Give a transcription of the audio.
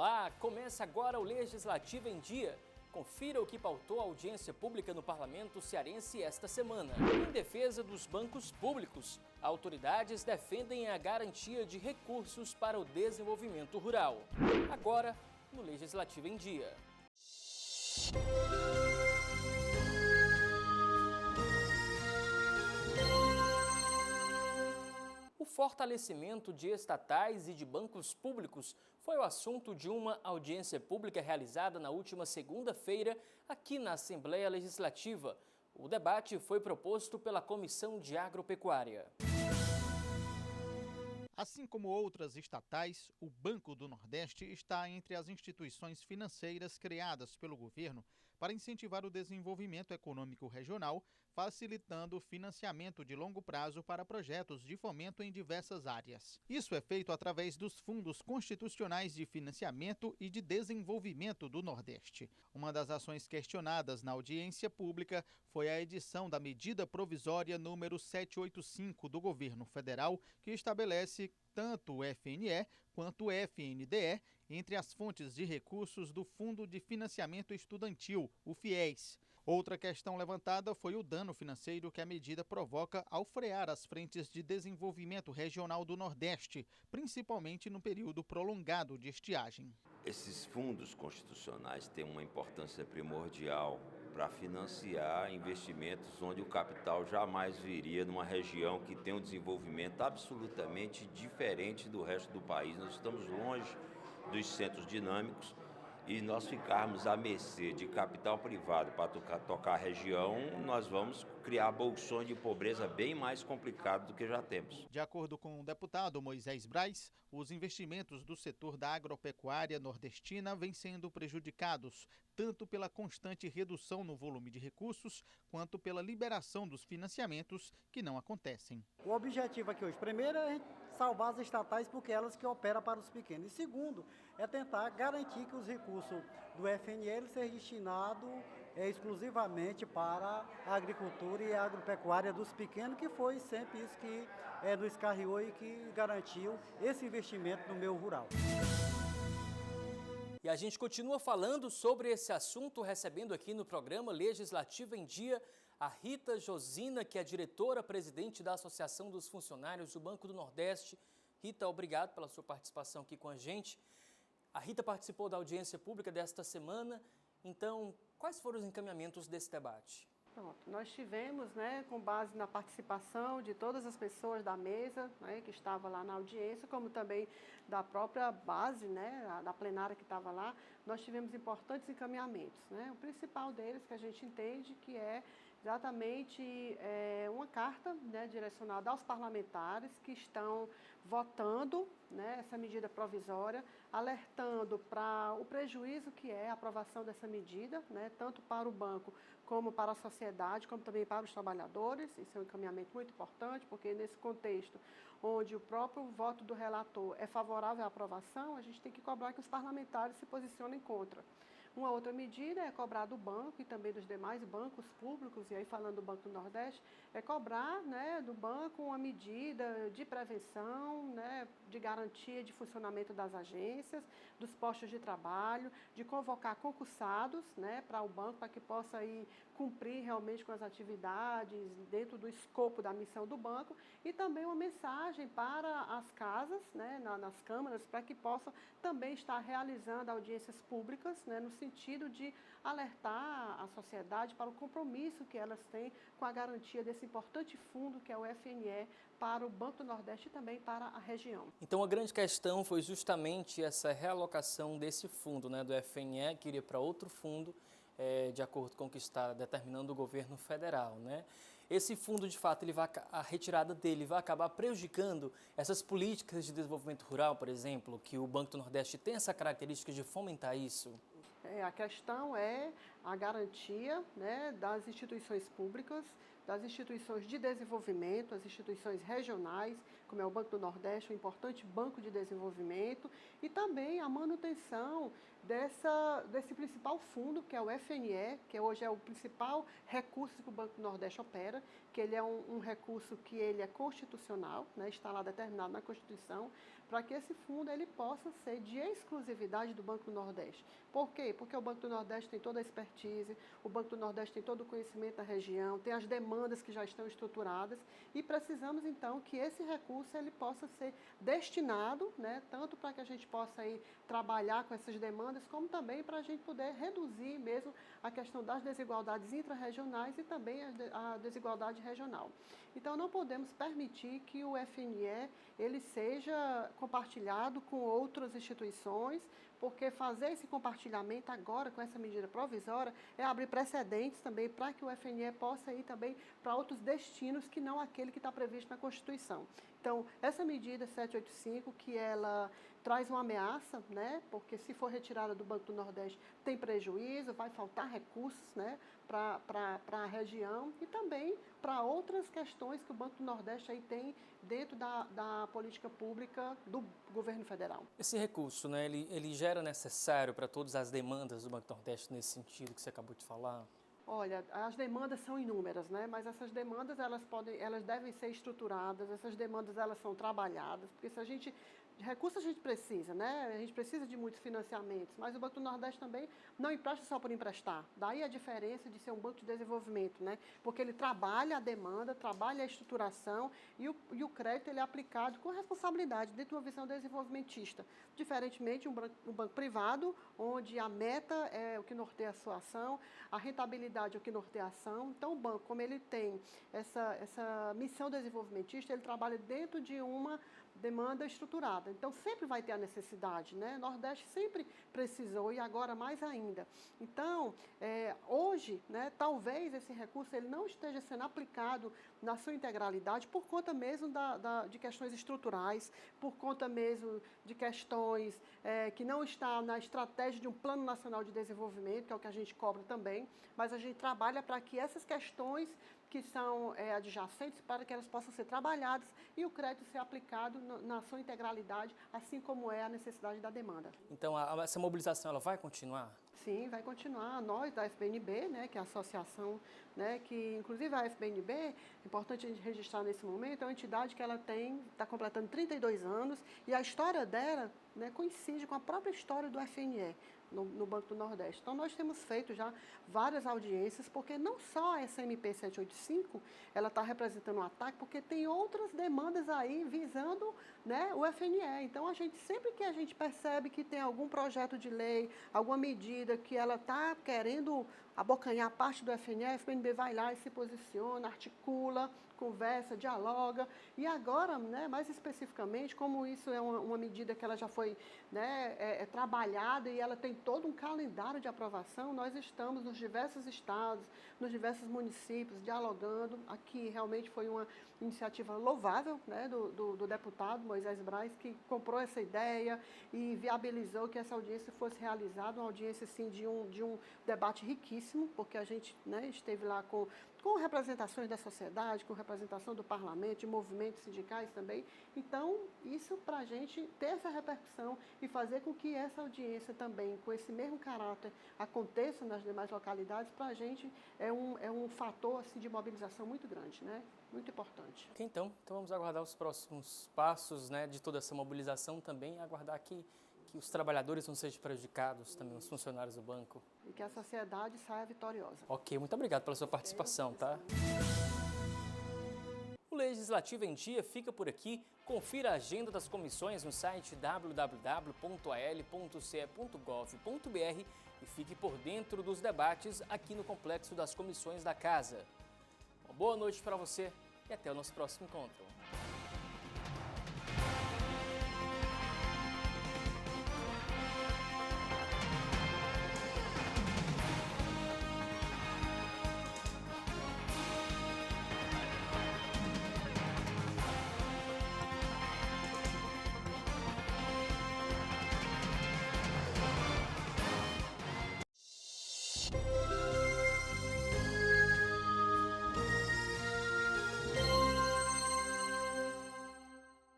Olá, começa agora o Legislativo em Dia. Confira o que pautou a audiência pública no Parlamento cearense esta semana. Em defesa dos bancos públicos, autoridades defendem a garantia de recursos para o desenvolvimento rural. Agora, no Legislativo em Dia. O fortalecimento de estatais e de bancos públicos foi o assunto de uma audiência pública realizada na última segunda-feira aqui na Assembleia Legislativa. O debate foi proposto pela Comissão de Agropecuária. Assim como outras estatais, o Banco do Nordeste está entre as instituições financeiras criadas pelo governo para incentivar o desenvolvimento econômico regional, facilitando o financiamento de longo prazo para projetos de fomento em diversas áreas. Isso é feito através dos fundos constitucionais de financiamento e de desenvolvimento do Nordeste. Uma das ações questionadas na audiência pública foi a edição da medida provisória número 785 do governo federal, que estabelece tanto o FNE quanto o FNDE entre as fontes de recursos do Fundo de Financiamento Estudantil, o FIES. Outra questão levantada foi o dano financeiro que a medida provoca ao frear as frentes de desenvolvimento regional do Nordeste, principalmente no período prolongado de estiagem. Esses fundos constitucionais têm uma importância primordial para financiar investimentos onde o capital jamais viria numa região que tem um desenvolvimento absolutamente diferente do resto do país. Nós estamos longe dos centros dinâmicos e nós ficarmos à mercê de capital privado para tocar a região, nós vamos criar bolsões de pobreza bem mais complicados do que já temos. De acordo com o deputado Moisés Braz, os investimentos do setor da agropecuária nordestina vêm sendo prejudicados, tanto pela constante redução no volume de recursos, quanto pela liberação dos financiamentos que não acontecem. O objetivo aqui hoje, primeiro, é salvar as estatais porque elas que operam para os pequenos. E segundo, é tentar garantir que os recursos do FNL sejam destinados exclusivamente para a agricultura e a agropecuária dos pequenos, que foi sempre isso que nos carreou e que garantiu esse investimento no meio rural. E a gente continua falando sobre esse assunto, recebendo aqui no programa Legislativo em Dia a Rita Josina, que é diretora-presidente da Associação dos Funcionários do Banco do Nordeste. Rita, obrigado pela sua participação aqui com a gente. A Rita participou da audiência pública desta semana, então quais foram os encaminhamentos desse debate? Pronto, nós tivemos, com base na participação de todas as pessoas da mesa, que estava lá na audiência, como também da própria base, da plenária que estava lá, nós tivemos importantes encaminhamentos. O principal deles que a gente entende que é exatamente uma carta direcionada aos parlamentares que estão votando essa medida provisória, alertando para o prejuízo que é a aprovação dessa medida, tanto para o banco como para a sociedade, como também para os trabalhadores. Isso é um encaminhamento muito importante, porque nesse contexto onde o próprio voto do relator é favorável à aprovação, a gente tem que cobrar que os parlamentares se posicionem contra. Uma outra medida é cobrar do banco e também dos demais bancos públicos, e aí falando do Banco do Nordeste, é cobrar do banco uma medida de prevenção, de garantia de funcionamento das agências, dos postos de trabalho, de convocar concursados para o banco, para que possa ir cumprir realmente com as atividades dentro do escopo da missão do banco, e também uma mensagem para as casas, nas câmaras, para que possam também estar realizando audiências públicas, no sentido de alertar a sociedade para o compromisso que elas têm com a garantia desse importante fundo que é o FNE para o Banco do Nordeste e também para a região. Então a grande questão foi justamente essa realocação desse fundo, do FNE, que iria para outro fundo, de acordo com o que está determinando o governo federal. Esse fundo, de fato, a retirada dele vai acabar prejudicando essas políticas de desenvolvimento rural, por exemplo, que o Banco do Nordeste tem essa característica de fomentar isso? A questão é a garantia das instituições públicas, das instituições de desenvolvimento, as instituições regionais, como é o Banco do Nordeste, um importante banco de desenvolvimento, e também a manutenção desse principal fundo, que é o FNE, que hoje é o principal recurso que o Banco do Nordeste opera, que ele é um recurso que ele é constitucional, está lá determinado na Constituição, para que esse fundo ele possa ser de exclusividade do Banco do Nordeste. Por quê? Porque o Banco do Nordeste tem toda a expertise, o Banco do Nordeste tem todo o conhecimento da região, tem as demandas que já estão estruturadas e precisamos então que esse recurso ele possa ser destinado, né, tanto para que a gente possa aí trabalhar com essas demandas, como também para a gente poder reduzir mesmo a questão das desigualdades intra-regionais e também a desigualdade regional. Então não podemos permitir que o FNE ele seja compartilhado com outras instituições, porque fazer esse compartilhamento agora com essa medida provisória é abrir precedentes também para que o FNE possa ir também para outros destinos que não aquele que está previsto na Constituição. Então, essa medida 785, que ela traz uma ameaça, né, porque se for retirada do Banco do Nordeste tem prejuízo, vai faltar recursos, né, para a região e também para outras questões que o Banco do Nordeste aí tem dentro da política pública do governo federal. Esse recurso, né, ele já era necessário para todas as demandas do Banco do Nordeste nesse sentido que você acabou de falar? Olha, as demandas são inúmeras, né? Mas essas demandas elas devem ser estruturadas, essas demandas elas são trabalhadas, porque de recursos a gente precisa, né? A gente precisa de muitos financiamentos, mas o Banco do Nordeste também não empresta só por emprestar. Daí a diferença de ser um banco de desenvolvimento, né? Porque ele trabalha a demanda, trabalha a estruturação e o crédito ele é aplicado com responsabilidade dentro de uma visão desenvolvimentista. Diferentemente um banco privado, onde a meta é o que norteia a sua ação, a rentabilidade é o que norteia a ação. Então o banco, como ele tem essa missão desenvolvimentista, ele trabalha dentro de uma demanda estruturada. Então, sempre vai ter a necessidade, né? Nordeste sempre precisou e agora mais ainda. Então, hoje, né, talvez esse recurso ele não esteja sendo aplicado na sua integralidade por conta mesmo de questões estruturais, por conta mesmo de questões que não está na estratégia de um Plano Nacional de Desenvolvimento, que é o que a gente cobra também, mas a gente trabalha para que essas questões que são adjacentes para que elas possam ser trabalhadas e o crédito ser aplicado na sua integralidade, assim como é a necessidade da demanda. Então, essa mobilização ela vai continuar? Sim, vai continuar. Nós, da FBNB, né, que é a associação, né, que inclusive a FBNB, é importante a gente registrar nesse momento, é uma entidade que ela está completando 32 anos e a história dela, né, coincide com a própria história do FNE. No Banco do Nordeste. Então, nós temos feito já várias audiências, porque não só essa MP 785, ela está representando um ataque, porque tem outras demandas aí visando, né, o FNE. Então, sempre que a gente percebe que tem algum projeto de lei, alguma medida que ela está querendo abocanhar parte do FNE, a FBNB vai lá e se posiciona, articula, conversa, dialoga. E agora, né, mais especificamente, como isso é uma medida que ela já foi, né, trabalhada e ela tem todo um calendário de aprovação, nós estamos nos diversos estados, nos diversos municípios, dialogando. Aqui realmente foi uma iniciativa louvável, né, do deputado Moisés Braz, que comprou essa ideia e viabilizou que essa audiência fosse realizada, uma audiência assim, de um debate riquíssimo, porque a gente, né, esteve lá com representações da sociedade, com representação do parlamento, de movimentos sindicais também. Então, isso para a gente ter essa repercussão e fazer com que essa audiência também, com esse mesmo caráter, aconteça nas demais localidades, para a gente é um fator assim, de mobilização muito grande, né? Muito importante. Okay, então vamos aguardar os próximos passos, né, de toda essa mobilização também, aguardar que os trabalhadores não sejam prejudicados, também os funcionários do banco. E que a sociedade saia vitoriosa. Ok, muito obrigado pela sua participação, tá? O Legislativo em Dia fica por aqui. Confira a agenda das comissões no site www.al.ce.gov.br e fique por dentro dos debates aqui no Complexo das Comissões da Casa. Uma boa noite para você e até o nosso próximo encontro.